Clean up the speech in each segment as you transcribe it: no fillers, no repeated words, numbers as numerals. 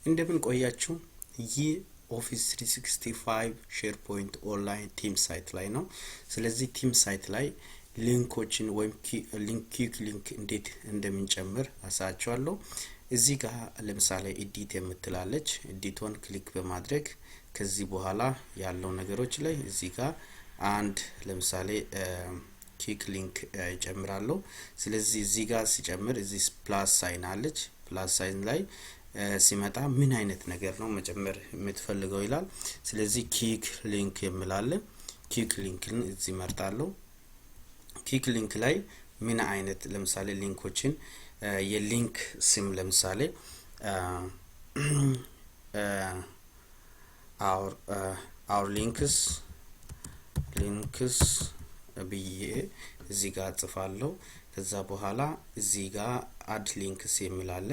እንደምን ቆያችሁ ይህ ኦፊስ 365 SharePoint ኦንላይን ቲም ሳይት ላይ ነው ስለዚህ ቲም ሳይት ላይ ሊንኮችን ወይም ኪክ ሊንክ እንዴት እንደምንጨምር አሳያችኋለሁ እዚህ ጋር ለምሳሌ ኤዲት የምትላለች ኤዲቶን ክሊክ በማድረግ ከዚህ በኋላ ያለው ነገሮች ላይ እዚህ ጋር አንድ ለምሳሌ ኪክ ሊንክ ይጨምራለሁ ስለዚህ እዚህ ጋር ሲጨምር እዚህ ፕላስ ሳይን አለች ፕላስ ሳይን ላይ ሲመጣ ምን አይነት ነገር ነው መጨመር የምትፈልገው ይላል ስለዚህ ኪክ ሊንክ የምላለ ኪክ ሊንክን እዚህ መርጣለሁ ኪክ ሊንክ ላይ ምን አይነት ለምሳሌ ሊንኮችን የሊንክ ስም ለምሳሌ our links ብዬ እዚህ ጋር ጽፋለሁ ከዛ በኋላ እዚህ ጋር አድ ሊንክስ የሚላለ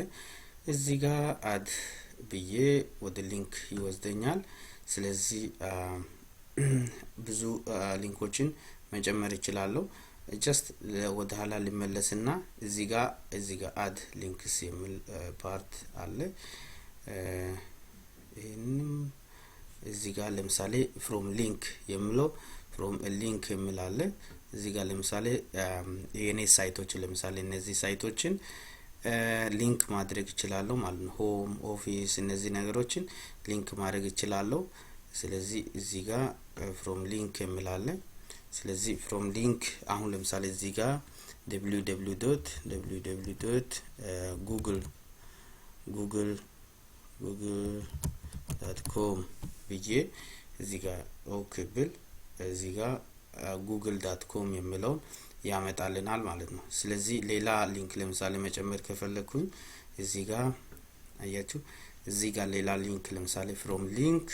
እዚህ ጋር አድ ብዬ ወደ ሊንክ ይወስደኛል ስለዚህ ብዙ ሊንኮችን መጨመር ይችላልው just ወደ ኋላ ልመለስና እዚህ ጋር አድ ሊንክስ የሚል ፓርት አለ ይሄንም እዚህ ጋር ለምሳሌ from link የሚለው from a link የሚላለ እዚህ ጋር ለምሳሌ የኔ ሳይቶች ለምሳሌ እነዚህ ሳይቶችን ሊንክ ማድረግ ይችላልው ማለት ነው ሆም ኦፊስ እነዚህ ነገሮችን ሊንክ ማድረግ ይችላልው ስለዚህ እዚህ ጋር from link የሚላለ ስለዚህ from link አሁን ለምሳሌ እዚህ ጋር www.google.com ብዬ እዚህ ጋር ኦኬ ብል እዚህ ጋር google.com የሚለው ያመጣልናል ማለት ነው ስለዚህ ሌላ ሊንክ ለምሳሌ መጨመር ከፈለኩኝ እዚህ ጋር አያችሁ እዚህ ጋር ሌላ ሊንክ ለምሳሌ from link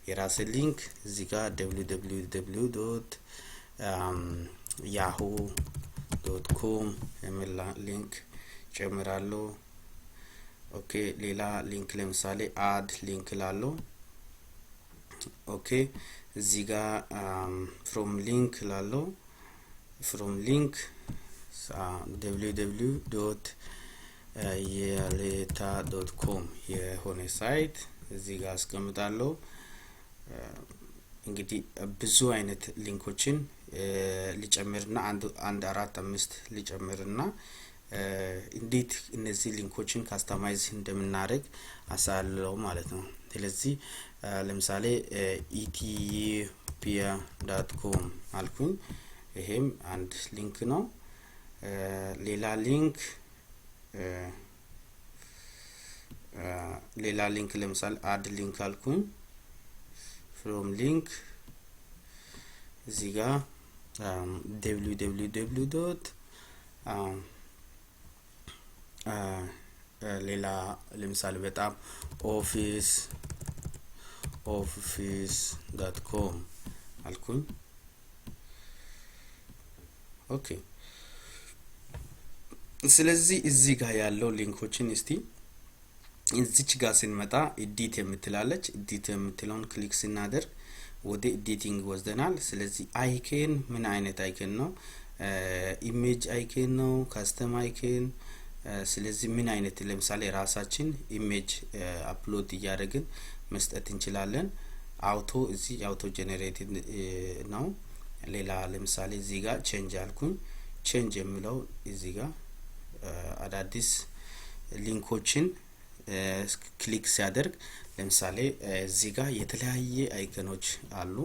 የራስ ሊንክ እዚህ ጋር www.yahoo.com የሚል ሊንክ ጨምራለሁ ኦኬ ሌላ ሊንክ ለምሳሌ አድ ሊንክ ላለው ኦኬ እዚህ ጋር from link ላለው from link www.yaleta.com የሆነ ሳይት እዚህ ጋር አስቀምጣለሁ እንግዲህ ብዙ አይነት ሊንኮችን ሊጨምርና አንድ 4-5 ሊጨምርና እንዴት እነዚህ ሊንኮችን ካስተማይዝ እንደምናደርግ አሳያለሁ ማለት ነው ስለዚህ ለምሳሌ Ethiopian.com አልኩኝ ይሄም አንድ ሊንክ ነው ሌላ ሊንክ ለምሳሌ አድ ሊንክ አልኩኝ from link እዚህ ጋር www. ሌላ ለምሳሌ በጣም office.com አልኩኝ ኦኬ ስለዚህ እዚህ ጋር ያለው ሊንኮችን እስቲ እዚች ጋር ስንመጣ ኤዲት የምትላለች ኤዲት የምትለውን ክሊክ ስናደርግ ወደ ኤዲቲንግ ወስደናል ስለዚህ አይከን ምን አይነት አይከን ነው ኢሜጅ አይከን ነው ካስተም አይከን ስለዚህ ምን አይነት ለምሳሌ ራሳችን ኢሜጅ አፕሎድ ያደርግን መስጠት እንችላለን አውቶ ጄነሬትድ ነው ሌላ ለምሳሌ እዚህ ጋር ቼንጅ አልኩኝ ቼንጅ የሚለው እዚህ ጋር አዳዲስ ሊንኮችን ክሊክ ሲያደርግ ለምሳሌ እዚህ ጋር የተለያየ አይከኖች አሉ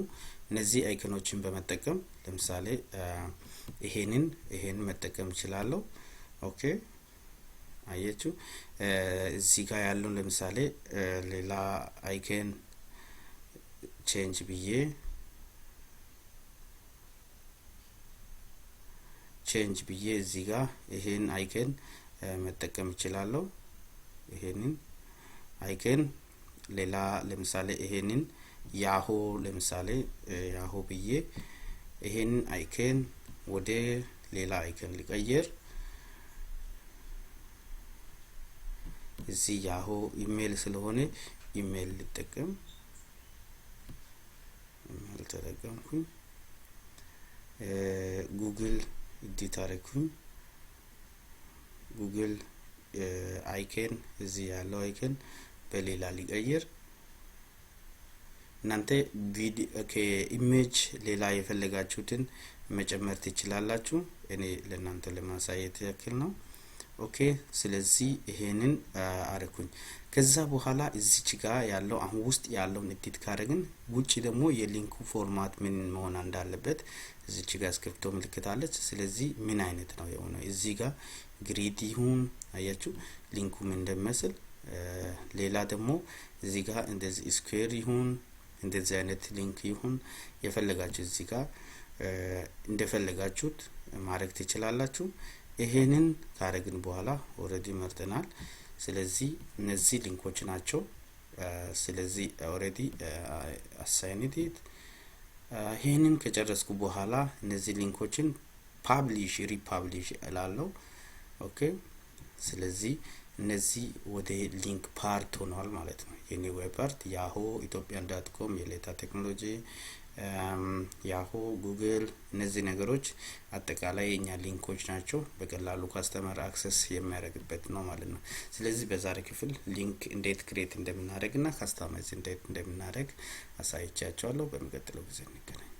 እነዚህ አይከኖችን በመጠቀም ለምሳሌ ይሄንን መጠቀም ይችላልው ኦኬ አያችሁ እዚህ ጋር ያለው ለምሳሌ ሌላ አይከን ቼንጅ ብዬ እዚህ ጋር ይሄን አይከን መጠቀም ይችላልው ይሄንን አይከን ሌላ ለምሳሌ ይሄንን ያሆ ለምሳሌ ያሆ ብዬ ይሄንን አይከን ወደ ሌላ አይከን ሊቀየር እዚህ ያሆ ኢሜል ስለሆነ ኢሜል ልጠቀም ኢሜል ተጠቀምኩኝ ጉግል ኤዲት አደረኩኝ ጉግል አይከን እዚህ ያለው አይከን በሌላ ሊቀይር እናንተ ቪዲዮ ከኢሜጅ ሌላ የፈለጋችሁትን መጨመር ትችላላችሁ እኔ ለእናንተ ለማሳየት ያክል ነው ኦኬ ስለዚህ ይሄንን አረኩኝ ከዛ በኋላ እዚች ጋር ያለው አሁን ውስጥ ያለው ኤዲት ካረግን ውጪ ደግሞ የሊንኩ ፎርማት ምን መሆን እንዳለበት እዚች ጋር ስክሪፕቶ ምልክት አለች ስለዚህ ምን አይነት ነው የሆነው እዚህ ጋር ግሪድ ይሁን አያችሁ ሊንኩ ምን እንደሚመስል ሌላ ደግሞ እዚህ ጋር እንደዚህ ስኩዌር ይሁን እንደዚህ አይነት ሊንክ ይሁን የፈለጋችሁ እዚህ ጋር እንደፈለጋችሁት ማድረግ ትችላላችሁ ይሄንን ካረግን በኋላ ኦሬዲ መርጠናል ስለዚህ እነዚህ ሊንኮች ናቸው ስለዚህ ኦሬዲ አሳይንድ ይሄንን ከጨረስኩ በኋላ እነዚህ ሊንኮችን ፐብሊሽ ሪፐብሊሽ እላለሁ ኦኬ ስለዚህ እነዚህ ወደ ሊንክ ፓርት ሆኗል ማለት ነው የኔ ዌብ ፓርት ያሆ ethiopian.com የሌታ ቴክኖሎጂ ያሆ ጉግል እነዚህ ነገሮች አጠቃላይ የኛ ሊንኮች ናቸው በቀላሉ ካስተመር አክሰስ የሚያደርግበት ነው ማለት ነው ስለዚህ በዛሬ ክፍል ሊንክ እንዴት ክሬት እንደምናደርግና ካስተማይዝ እንዴት እንደምናደርግ አሳይቻችኋለሁ በሚቀጥለው ጊዜ እንገናኝ